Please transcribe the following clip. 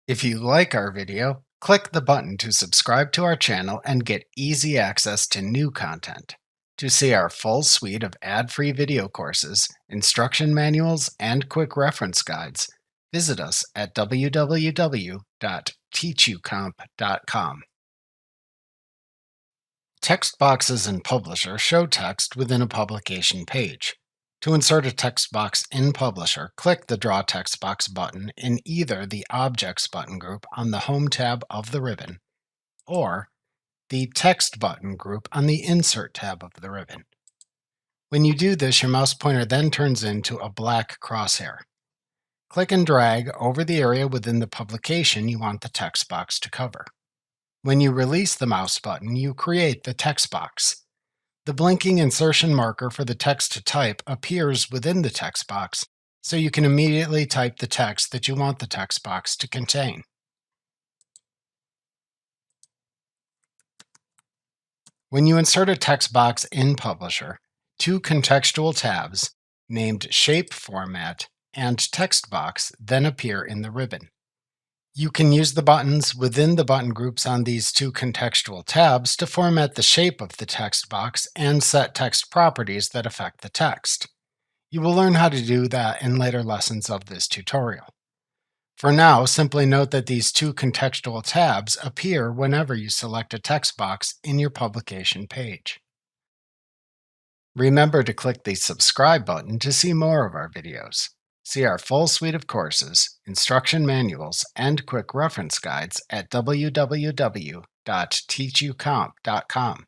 If you like our video, click the button to subscribe to our channel and get easy access to new content. To see our full suite of ad-free video courses, instruction manuals, and quick reference guides, visit us at www.teachucomp.com. Text boxes in Publisher show text within a publication page. To insert a text box in Publisher, click the Draw Text Box button in either the Objects button group on the Home tab of the ribbon or the Text button group on the Insert tab of the ribbon. When you do this, your mouse pointer then turns into a black crosshair. Click and drag over the area within the publication you want the text box to cover. When you release the mouse button, you create the text box. The blinking insertion marker for the text to type appears within the text box, so you can immediately type the text that you want the text box to contain. When you insert a text box in Publisher, two contextual tabs, named Shape Format and Text Box, then appear in the ribbon. You can use the buttons within the button groups on these two contextual tabs to format the shape of the text box and set text properties that affect the text. You will learn how to do that in later lessons of this tutorial. For now, simply note that these two contextual tabs appear whenever you select a text box in your publication page. Remember to click the subscribe button to see more of our videos. See our full suite of courses, instruction manuals, and quick reference guides at www.teachucomp.com.